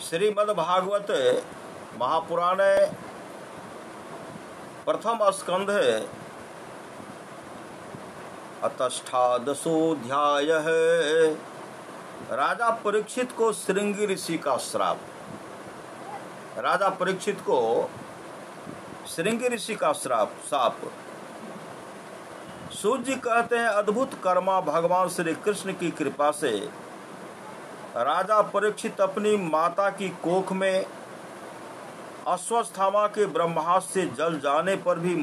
श्रीमद्भागवत महापुराण प्रथम स्कंध अतष्टादशोऽध्याय। राजा परीक्षित को श्रृंगी ऋषि का श्राप। राजा परीक्षित को श्रृंगी ऋषि का शाप। सूत जी कहते हैं, अद्भुत कर्मा भगवान श्री कृष्ण की कृपा से राजा परीक्षित अपनी माता की कोख में अश्वत्थामा के ब्रह्मास्त्र से जल जाने पर भी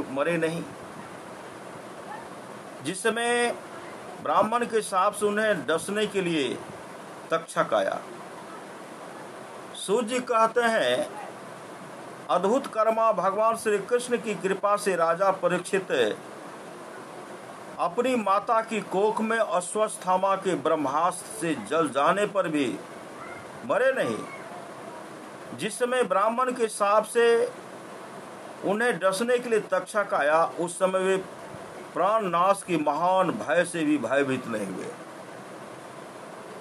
मरे नहीं। जिस समय ब्राह्मण के शाप से उन्हें डसने के लिए तक्षक आया। सूत जी कहते हैं, अद्भुत कर्मा भगवान श्री कृष्ण की कृपा से राजा परीक्षित अपनी माता की कोख में अश्वत्थामा के ब्रह्मास्त्र से जल जाने पर भी मरे नहीं। जिस समय ब्राह्मण के शाप से उन्हें डसने के लिए तक्षक आया, उस समय वे प्राण नाश की महान भय से भी भयभीत नहीं हुए,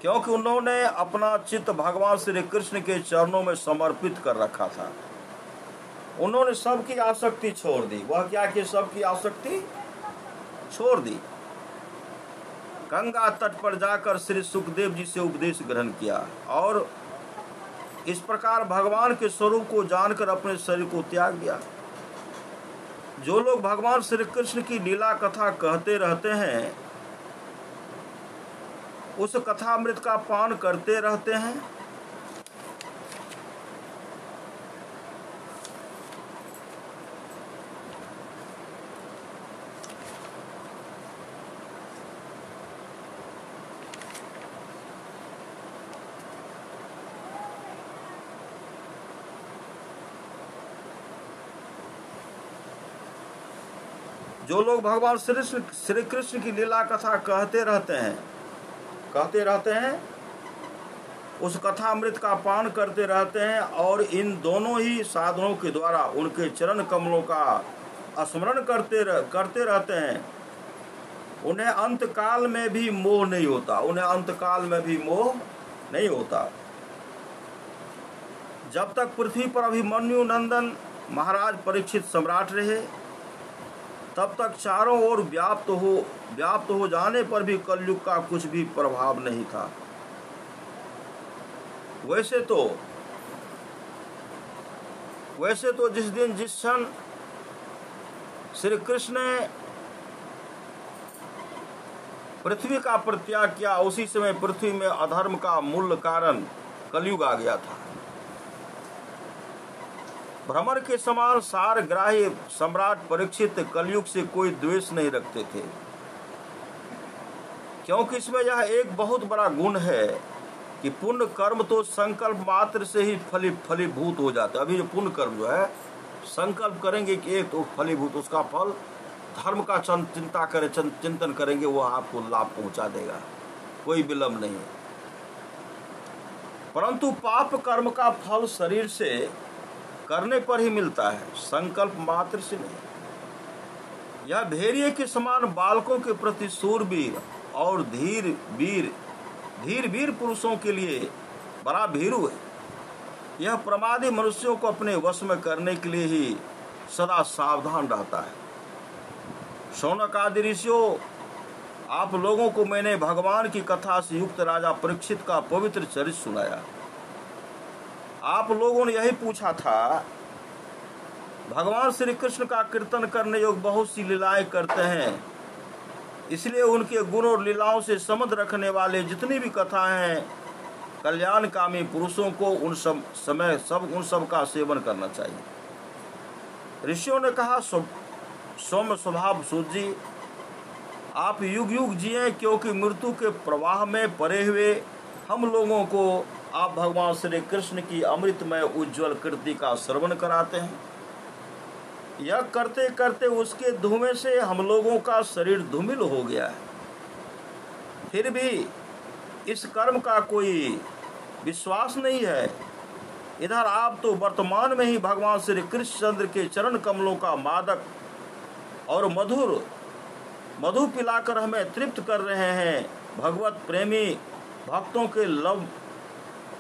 क्योंकि उन्होंने अपना चित्त भगवान श्री कृष्ण के चरणों में समर्पित कर रखा था। उन्होंने सबकी आसक्ति छोड़ दी। वह क्या कि सबकी आसक्ति छोड़ दी। गंगा तट पर जाकर श्री सुखदेव जी से उपदेश ग्रहण किया और इस प्रकार भगवान के स्वरूप को जानकर अपने शरीर को त्याग दिया। जो लोग भगवान श्री कृष्ण की लीला कथा कहते रहते हैं, उस कथामृत का पान करते रहते हैं, जो लोग भगवान श्री कृष्ण की लीला कथा कहते रहते हैं, उस कथामृत का पान करते रहते हैं और इन दोनों ही साधनों के द्वारा उनके चरण कमलों का स्मरण करते रहते हैं, उन्हें अंतकाल में भी मोह नहीं होता। जब तक पृथ्वी पर अभिमन्यु नंदन महाराज परीक्षित सम्राट रहे, तब तक चारों ओर व्याप्त हो जाने पर भी कलयुग का कुछ भी प्रभाव नहीं था। वैसे तो जिस क्षण श्री कृष्ण ने पृथ्वी का परित्याग किया, उसी समय पृथ्वी में अधर्म का मूल कारण कलयुग आ गया था। भ्रमर के समान सारग्राही सम्राट परीक्षित कलयुग से कोई द्वेष नहीं रखते थे, क्योंकि इसमें यह एक बहुत बड़ा गुण है कि पुण्य कर्म तो संकल्प मात्र से ही फलीभूत हो जाते। अभी जो पुण्य कर्म जो है, संकल्प करेंगे कि एक तो फलीभूत, उसका फल धर्म का चिंतन करेंगे, वो आपको लाभ पहुंचा देगा, कोई विलंब नहीं। परंतु पाप कर्म का फल शरीर से करने पर ही मिलता है, संकल्प मात्र से नहीं। यह भेड़िए के समान बालकों के प्रति शूरवीर और धीर वीर पुरुषों के लिए बड़ा भीरू है। यह प्रमादी मनुष्यों को अपने वश में करने के लिए ही सदा सावधान रहता है। शौनक आदि ऋषियों, आप लोगों को मैंने भगवान की कथा से युक्त राजा परीक्षित का पवित्र चरित्र सुनाया। आप लोगों ने यही पूछा था, भगवान श्री कृष्ण का कीर्तन करने योग्य बहुत सी लीलाएं करते हैं, इसलिए उनके गुण और लीलाओं से संबंध रखने वाले जितनी भी कथाएं हैं, कल्याणकामी पुरुषों को उन सब का सेवन करना चाहिए। ऋषियों ने कहा, सौम्य स्वभाव सूत जी, आप युग युग जिए, क्योंकि मृत्यु के प्रवाह में पड़े हुए हम लोगों को आप भगवान श्री कृष्ण की अमृतमय उज्ज्वल कीर्ति का श्रवण कराते हैं। यह करते करते उसके धुएं से हम लोगों का शरीर धूमिल हो गया है। फिर भी इस कर्म का कोई विश्वास नहीं है। इधर आप तो वर्तमान में ही भगवान श्री कृष्णचंद्र के चरण कमलों का मादक और मधु पिलाकर हमें तृप्त कर रहे हैं। भगवत प्रेमी भक्तों के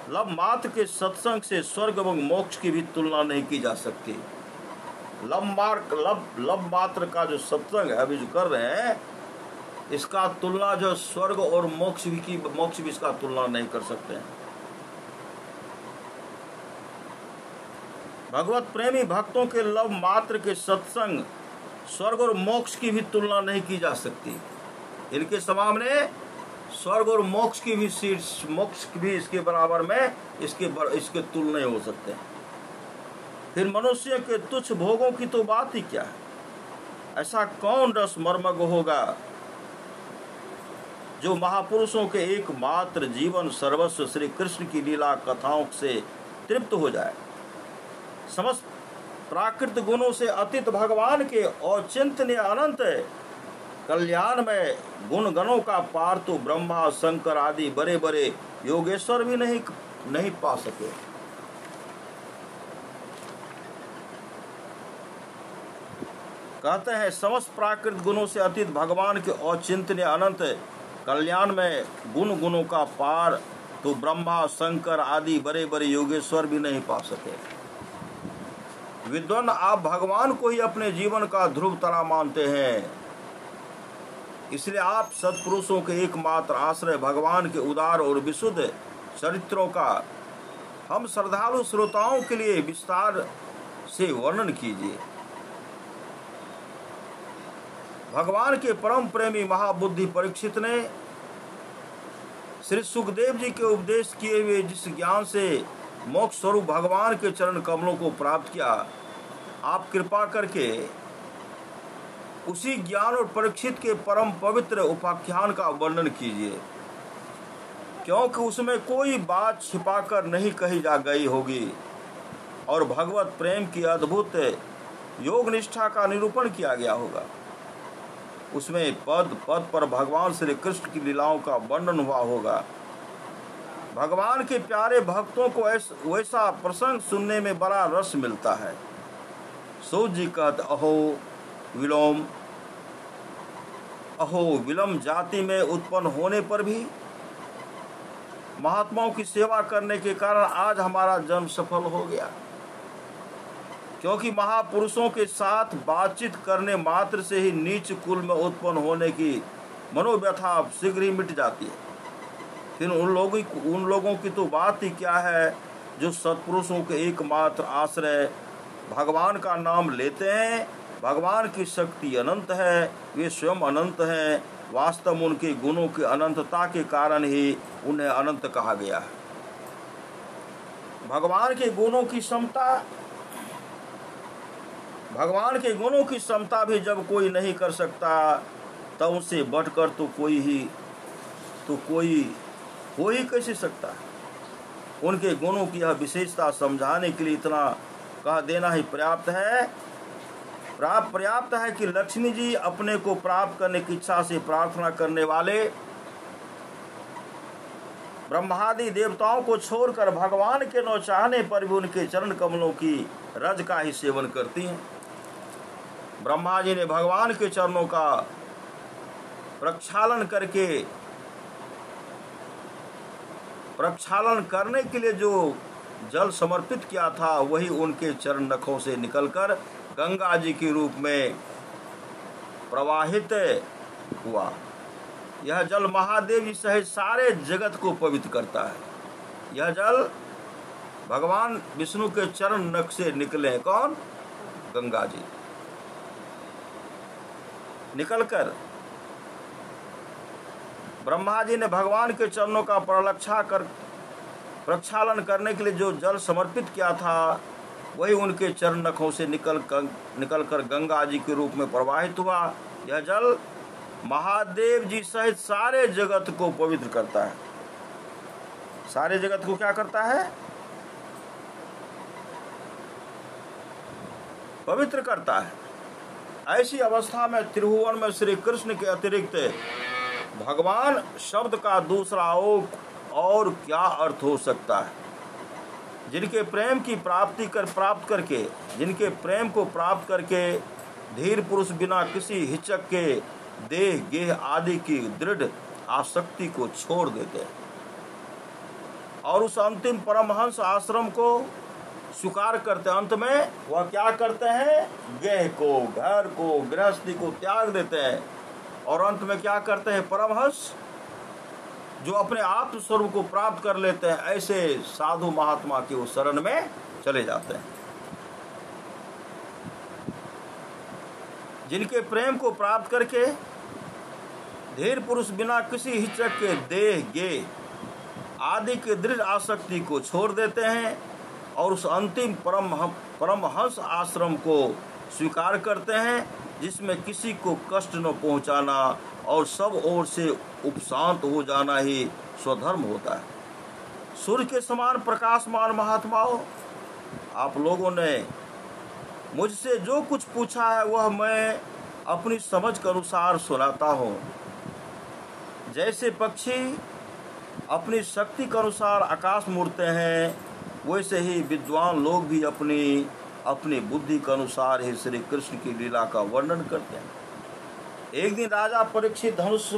लब मात्र के सत्संग से स्वर्ग एवं मोक्ष की भी तुलना नहीं की जा सकती। लब मात्र का जो सत्संग है अभी जो कर रहे हैं, इसका तुलना जो स्वर्ग और मोक्ष भी इसका तुलना नहीं कर सकते हैं। भगवत प्रेमी भक्तों के लब मात्र के सत्संग स्वर्ग और मोक्ष की भी तुलना नहीं की जा सकती। इनके सामने स्वर्ग और मोक्ष की भी इसके बराबर में इसके तुल नहीं हो सकते। फिर मनुष्य के तुच्छ भोगों की तो बात ही क्या है। ऐसा कौन रस मर्मज्ञ होगा जो महापुरुषों के एकमात्र जीवन सर्वस्व श्री कृष्ण की लीला कथाओं से तृप्त हो जाए। समस्त प्राकृत गुणों से अतीत भगवान के औचित्य अनंत कल्याण में गुण गणों का पार तो ब्रह्मा शंकर आदि बड़े बड़े योगेश्वर भी नहीं पा सके। कहते हैं समस्त प्राकृत गुणों से अतीत भगवान के औचित्य अनंत कल्याण में गुणों का पार तो ब्रह्मा शंकर आदि बड़े बड़े योगेश्वर भी नहीं पा सके। विद्वान आप भगवान को ही अपने जीवन का ध्रुव तारा मानते हैं, इसलिए आप सत्पुरुषों के एकमात्र आश्रय भगवान के उदार और विशुद्ध चरित्रों का हम श्रद्धालु श्रोताओं के लिए विस्तार से वर्णन कीजिए। भगवान के परम प्रेमी महाबुद्धि परीक्षित ने श्री सुखदेव जी के उपदेश किए हुए जिस ज्ञान से मोक्ष स्वरूप भगवान के चरण कमलों को प्राप्त किया, आप कृपा करके उसी ज्ञान और परीक्षित के परम पवित्र उपाख्यान का वर्णन कीजिए, क्योंकि उसमें कोई बात छिपाकर नहीं कही जा गई होगी और भगवत प्रेम की अद्भुत योग निष्ठा का निरूपण किया गया होगा। उसमें पद पद पर भगवान श्री कृष्ण की लीलाओं का वर्णन हुआ होगा। भगवान के प्यारे भक्तों को वैसा प्रसंग सुनने में बड़ा रस मिलता है। सूत जी कहते अहो विलम जाति में उत्पन्न होने पर भी महात्माओं की सेवा करने के कारण आज हमारा जन्म सफल हो गया, क्योंकि महापुरुषों के साथ बातचीत करने मात्र से ही नीच कुल में उत्पन्न होने की मनोव्यथा शीघ्र ही मिट जाती है। फिर उन लोगों की तो बात ही क्या है जो सत्पुरुषों के एकमात्र आश्रय भगवान का नाम लेते हैं। भगवान की शक्ति अनंत है, वे स्वयं अनंत हैं। वास्तव में उनके गुणों की अनंतता के कारण ही उन्हें अनंत कहा गया है। भगवान के गुणों की क्षमता भी जब कोई नहीं कर सकता, तब उनसे बढ़कर तो कोई हो ही कैसे सकता है। उनके गुणों की यह विशेषता समझाने के लिए इतना कह देना ही पर्याप्त है कि लक्ष्मी जी अपने को प्राप्त करने की इच्छा से प्रार्थना करने वाले ब्रह्मादि देवताओं को छोड़कर भगवान के न चाहने पर भी उनके चरण कमलों की रज का ही सेवन करती हैं। ब्रह्मा जी ने भगवान के चरणों का प्रक्षालन करने के लिए जो जल समर्पित किया था, वही उनके चरण नखों से निकलकर गंगा जी के रूप में प्रवाहित हुआ। यह जल महादेव जी सहित सारे जगत को पवित्र करता है। यह जल भगवान विष्णु के चरण नख से निकले, कौन? गंगा जी निकलकर ब्रह्मा जी ने भगवान के चरणों का प्रक्षालन करने के लिए जो जल समर्पित किया था, वही उनके चरण नखों से निकलकर गंगा जी के रूप में प्रवाहित हुआ। यह जल महादेव जी सहित सारे जगत को पवित्र करता है। सारे जगत को क्या करता है? पवित्र करता है। ऐसी अवस्था में त्रिभुवन में श्री कृष्ण के अतिरिक्त भगवान शब्द का दूसरा और क्या अर्थ हो सकता है? जिनके प्रेम की जिनके प्रेम को प्राप्त करके धीर पुरुष बिना किसी हिचक के देह गेह आदि की दृढ़ आसक्ति को छोड़ देते हैं। और उस अंतिम परमहंस आश्रम को स्वीकार करते हैं। अंत में वह क्या करते हैं? गेह को, घर को, गृहस्थी को त्याग देते हैं और अंत में क्या करते हैं? परमहंस जो अपने आत्मस्वरूप को प्राप्त कर लेते हैं, ऐसे साधु महात्मा के उस शरण में चले जाते हैं, जिनके प्रेम को प्राप्त करके धीर पुरुष बिना किसी हिचक के देह, गे आदि के दृढ़ आसक्ति को छोड़ देते हैं और उस अंतिम परमहंस आश्रम को स्वीकार करते हैं, जिसमें किसी को कष्ट न पहुंचाना और सब ओर से उपशांत हो जाना ही स्वधर्म होता है। सूर्य के समान प्रकाशमान महात्माओं, आप लोगों ने मुझसे जो कुछ पूछा है वह मैं अपनी समझ के अनुसार सुनाता हूँ। जैसे पक्षी अपनी शक्ति के अनुसार आकाश में उड़ते हैं, वैसे ही विद्वान लोग भी अपनी अपनी बुद्धि के अनुसार ही श्री कृष्ण की लीला का वर्णन करते हैं। एक दिन राजा परीक्षित धनुष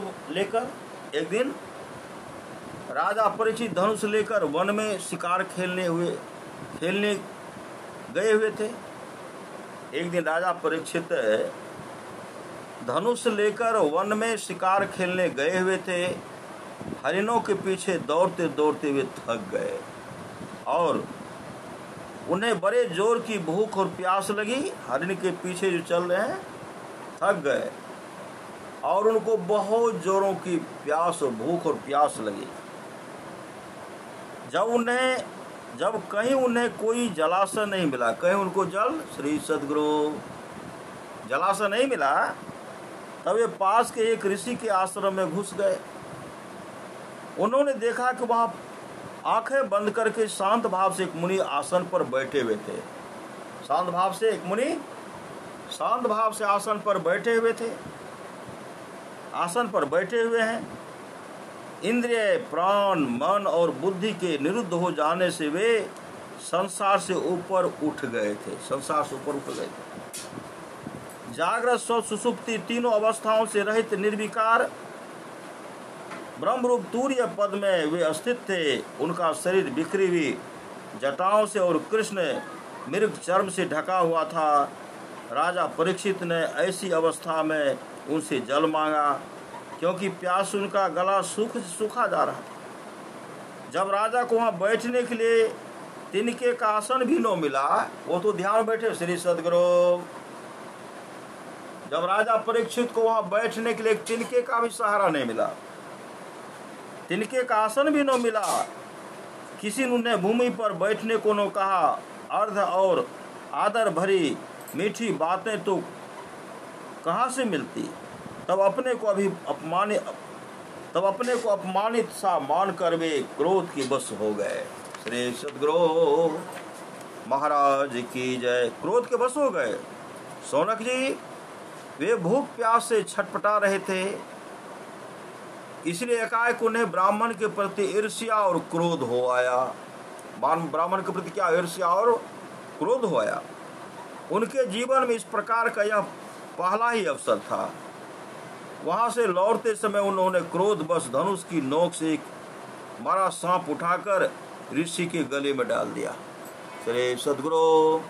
लेकर वन में शिकार खेलने गए हुए थे। एक दिन राजा परीक्षित धनुष लेकर वन में शिकार खेलने गए हुए थे। हरिणों के पीछे दौड़ते दौड़ते वे थक गए और उन्हें बड़े जोर की भूख और प्यास लगी। हरिण के पीछे जो चल रहे हैं थक गए और उनको बहुत जोरों की भूख और प्यास लगी। जब कहीं उन्हें कोई जलाशय नहीं मिला, कहीं उनको श्री सद्गुरु जलाशय नहीं मिला, तब वे पास के एक ऋषि के आश्रम में घुस गए। उन्होंने देखा कि वहां आंखें बंद करके शांत भाव से एक मुनि आसन पर बैठे हुए थे। शांत भाव से एक मुनि शांत भाव से आसन पर बैठे हुए थे, आसन पर बैठे हुए हैं। इंद्रिय, प्राण, मन और बुद्धि के निरुद्ध हो जाने से वे संसार से ऊपर उठ गए थे, जागृत, स्वप्न, सुषुप्ति तीनों अवस्थाओं से रहित निर्विकार ब्रह्मरूप तूर्य पद में वे स्थित थे। उनका शरीर बिखरी हुई जटाओं से और कृष्ण मृग चर्म से ढका हुआ था। राजा परीक्षित ने ऐसी अवस्था में उनसे जल मांगा, क्योंकि प्यास उनका गला सूखा जा रहा था। जब राजा को वहाँ बैठने के लिए तिनके का आसन भी न मिला, वो तो ध्यान बैठे श्री सद्गुरु। जब राजा परीक्षित को वहाँ बैठने के लिए तिनके का भी सहारा नहीं मिला, तिनके का आसन भी न मिला, किसी ने उन्हें भूमि पर बैठने को न कहा। अर्ध और आदर भरी मीठी बातें तो कहाँ से मिलती। तब अपने को अपमानित सा मानकर वे क्रोध की बस हो गए। श्री सद्गुरु महाराज की जय। क्रोध के बस हो गए। सौनक जी, वे भूख प्यास से छटपटा रहे थे, इसलिए एकाएक उन्हें ब्राह्मण के प्रति ईर्ष्या और क्रोध हो आया। ब्राह्मण के प्रति क्या? ईर्ष्या और क्रोध हो आया। उनके जीवन में इस प्रकार का यह पहला ही अवसर था। वहां से लौटते समय उन्होंने क्रोध बस धनुष की नोक से एक बड़ा सांप उठाकर ऋषि के गले में डाल दिया। श्री सद्गुरु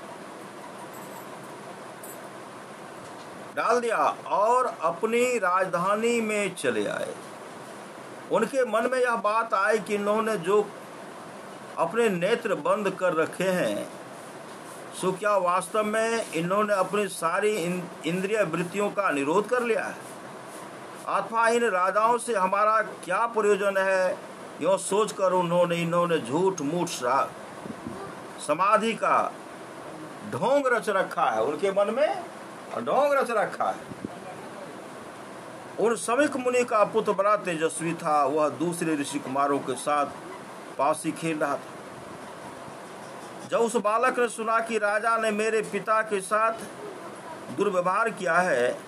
डाल दिया और अपनी राजधानी में चले आए। उनके मन में यह बात आई कि इन्होंने जो अपने नेत्र बंद कर रखे हैं, सो क्या वास्तव में इन्होंने अपनी सारी इंद्रिय वृत्तियों का निरोध कर लिया है, अथवा इन राजाओं से हमारा क्या प्रयोजन है। यो सोचकर इन्होंने झूठ मूठ समाधि का ढोंग रच रखा है। उनके मन में ढोंग रच रखा है। उन समीक मुनि का पुत्र बड़ा तेजस्वी था। वह दूसरे ऋषि कुमारों के साथ पासी खेल रहा था। जब उस बालक ने सुना कि राजा ने मेरे पिता के साथ दुर्व्यवहार किया है,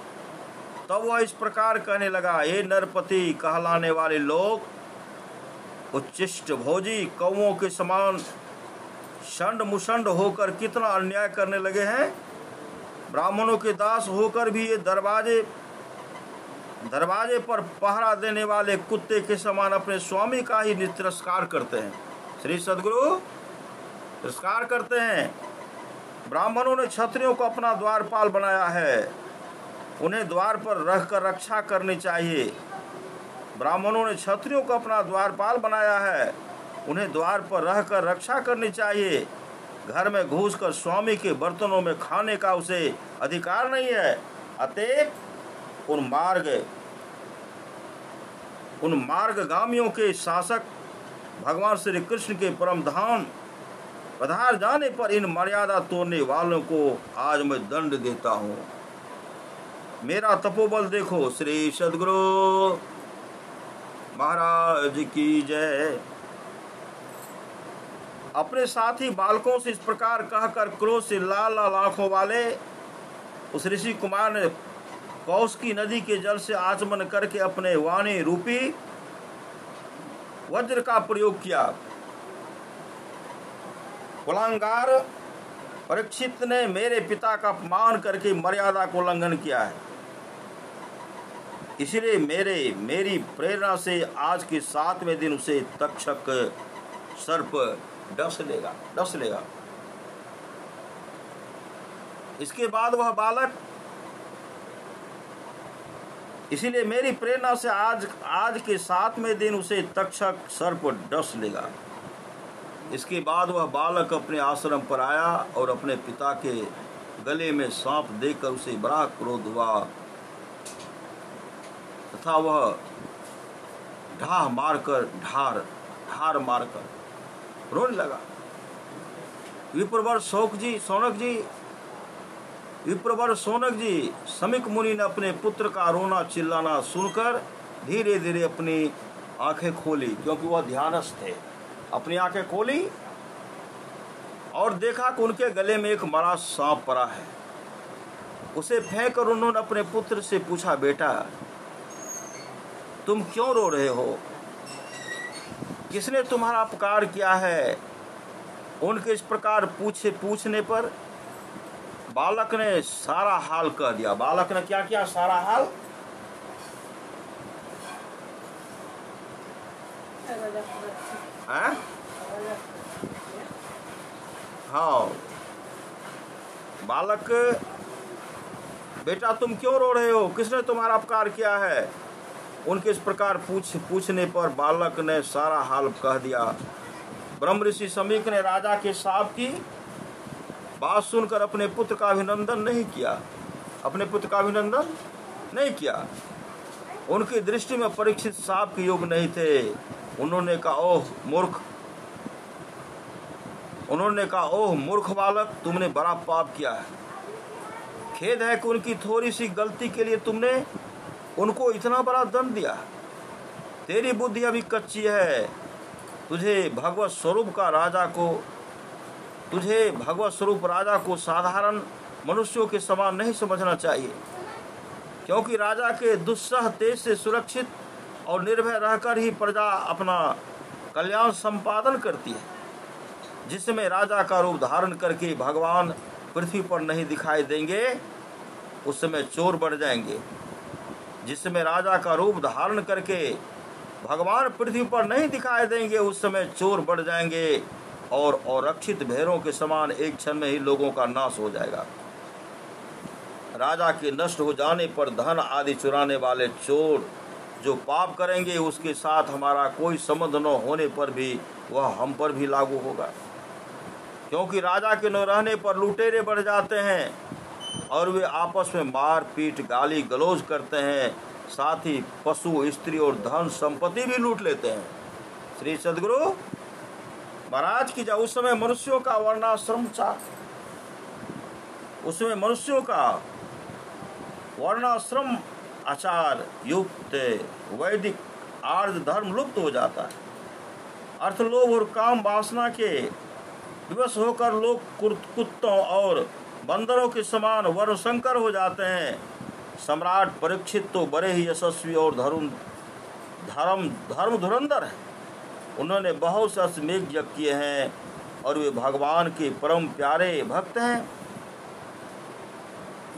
तब वह इस प्रकार कहने लगा, हे नरपति कहलाने वाले लोग, उच्चिष्ट भोजी कौओं के समान षंड मुषंड होकर कितना अन्याय करने लगे हैं। ब्राह्मणों के दास होकर भी ये दरवाजे पर पहरा देने वाले कुत्ते के समान अपने स्वामी का ही तिरस्कार करते हैं। श्री सद्गुरु तिरस्कार करते हैं। ब्राह्मणों ने क्षत्रियों को अपना द्वारपाल बनाया है, उन्हें द्वार पर रखकर रक्षा करनी चाहिए। ब्राह्मणों ने क्षत्रियों को अपना द्वारपाल बनाया है, उन्हें द्वार पर रहकर रक्षा करनी चाहिए। घर में घुसकर स्वामी के बर्तनों में खाने का उसे अधिकार नहीं है। अतएव उन मार्गगामियों के शासक भगवान श्री कृष्ण के परम धाम पधार जाने पर इन मर्यादा तोड़ने वालों को आज मैं दंड देता हूँ। मेरा तपोबल देखो। श्री सद्गुरु महाराज की जय। अपने साथी बालकों से इस प्रकार कहकर क्रोध से लाल लाल आंखों वाले उस ऋषि कुमार ने कौशिकी नदी के जल से आचमन करके अपने वाणी रूपी वज्र का प्रयोग किया। कुलांगार परीक्षित ने मेरे पिता का अपमान करके मर्यादा को उल्लंघन किया है, इसलिए मेरी प्रेरणा से आज के 7वें दिन उसे तक्षक सर्प डस लेगा। इसके बाद वह बालक, इसीलिए मेरी प्रेरणा से आज के 7वें दिन उसे तक्षक सर्प डस लेगा। इसके बाद वह बालक अपने आश्रम पर आया और अपने पिता के गले में सांप देखकर उसे बड़ा क्रोध हुआ तथा वह ढार मारकर रोने लगा। विप्रवर शौनक जी समीक मुनि ने अपने पुत्र का रोना चिल्लाना सुनकर धीरे धीरे अपनी आंखें खोली, क्योंकि वह ध्यानस्थ थे। अपनी आंखें खोली और देखा कि उनके गले में एक मरा सांप पड़ा है। उसे फेंक कर उन्होंने अपने पुत्र से पूछा, बेटा तुम क्यों रो रहे हो? किसने तुम्हारा अपकार किया है? उनके इस प्रकार पूछने पर बालक ने सारा हाल कह दिया। बालक ने क्या किया? सारा हाल। हाँ, बालक, बेटा तुम क्यों रो रहे हो? किसने तुम्हारा अपकार किया है? उनके इस प्रकार पूछने पर बालक ने सारा हाल कह दिया। ब्रह्म ऋषि समीक ने राजा के शाप की बात सुनकर अपने पुत्र का अभिनंदन नहीं किया। उनकी दृष्टि में परीक्षित शाप के योग नहीं थे। उन्होंने कहा, ओह मूर्ख बालक, तुमने बड़ा पाप किया है। खेद है कि उनकी थोड़ी सी गलती के लिए तुमने उनको इतना बड़ा दंड दिया। तेरी बुद्धि अभी कच्ची है। तुझे भगवत स्वरूप राजा को साधारण मनुष्यों के समान नहीं समझना चाहिए, क्योंकि राजा के दुस्सह तेज से सुरक्षित और निर्भय रहकर ही प्रजा अपना कल्याण संपादन करती है। जिस समय राजा का रूप धारण करके भगवान पृथ्वी पर नहीं दिखाई देंगे, उस समय चोर बढ़ जाएंगे। जिस समय राजा का रूप धारण करके भगवान पृथ्वी पर नहीं दिखाई देंगे, उस समय चोर बढ़ जाएंगे और अरक्षित भेड़ों के समान एक क्षण में ही लोगों का नाश हो जाएगा। राजा के नष्ट हो जाने पर धन आदि चुराने वाले चोर जो पाप करेंगे, उसके साथ हमारा कोई संबंध न होने पर भी वह हम पर भी लागू होगा, क्योंकि राजा के न रहने पर लुटेरे बढ़ जाते हैं और वे आपस में मार पीट गाली गलौज करते हैं, साथ ही पशु स्त्री और धन संपत्ति भी लूट लेते हैं। श्री सद्गुरु महाराज की उस समय मनुष्यों का वर्णाश्रम आचार युक्त वैदिक आर्य धर्म लुप्त हो जाता है। अर्थ लोभ और काम वासना के विवश होकर लोग कुत्तों और बंदरों के समान वर्णशंकर हो जाते हैं। सम्राट परीक्षित तो बड़े ही यशस्वी और धर्म धुरंधर है। उन्होंने बहुत से अश्वमेध यज्ञ किए हैं और वे भगवान के परम प्यारे भक्त हैं।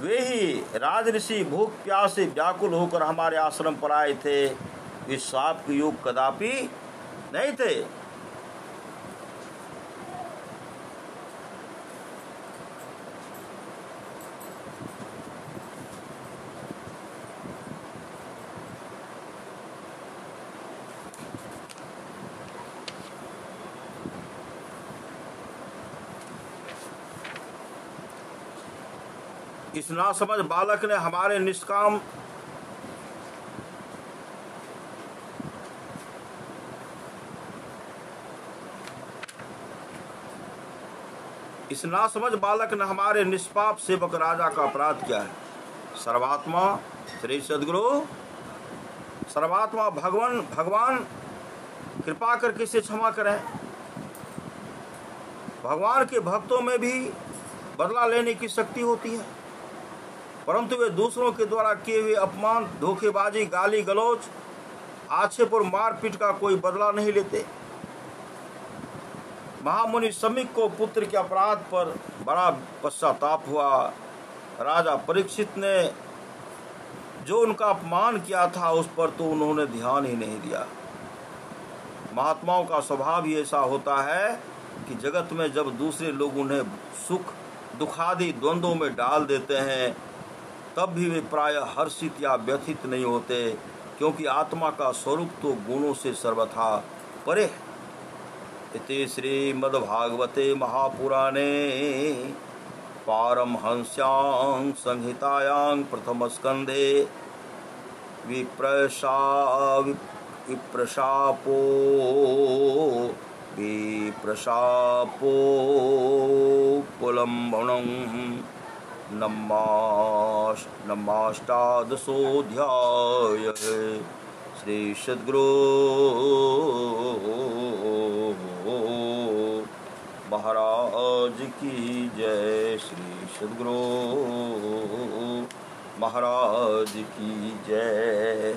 वे ही राज ऋषि भूख प्यास से व्याकुल होकर हमारे आश्रम पर आए थे। वे शाप के योग कदापि नहीं थे। इस नासमझ बालक ने हमारे निष्काम इस नासमझ बालक ने हमारे निष्पाप सेवक राजा का अपराध किया है। सर्वात्मा श्री सद्गुरु, सर्वात्मा भगवान कृपा करके इसे क्षमा करें। भगवान के भक्तों में भी बदला लेने की शक्ति होती है, परंतु वे दूसरों के द्वारा किए हुए अपमान, धोखेबाजी, गाली गलौज, आक्षेप और मारपीट का कोई बदला नहीं लेते। महामुनि शमीक को पुत्र के अपराध पर बड़ा पश्चाताप हुआ। राजा परीक्षित ने जो उनका अपमान किया था उस पर तो उन्होंने ध्यान ही नहीं दिया। महात्माओं का स्वभाव ही ऐसा होता है कि जगत में जब दूसरे लोग उन्हें सुख दुखादि द्वंद्वों में डाल देते हैं तब भी वे प्रायः हर्षित या व्यथित नहीं होते, क्योंकि आत्मा का स्वरूप तो गुणों से सर्वथा परे है। इति श्रीमद्भागवते महापुराणे पारमहंस्यां संहितायां प्रथमस्कन्धे विप्रशापोपलम्बनं नमाष्टादशोऽध्यायः। श्री सद्गुरु महाराज की जय। श्री सद्गुरु महाराज की जय।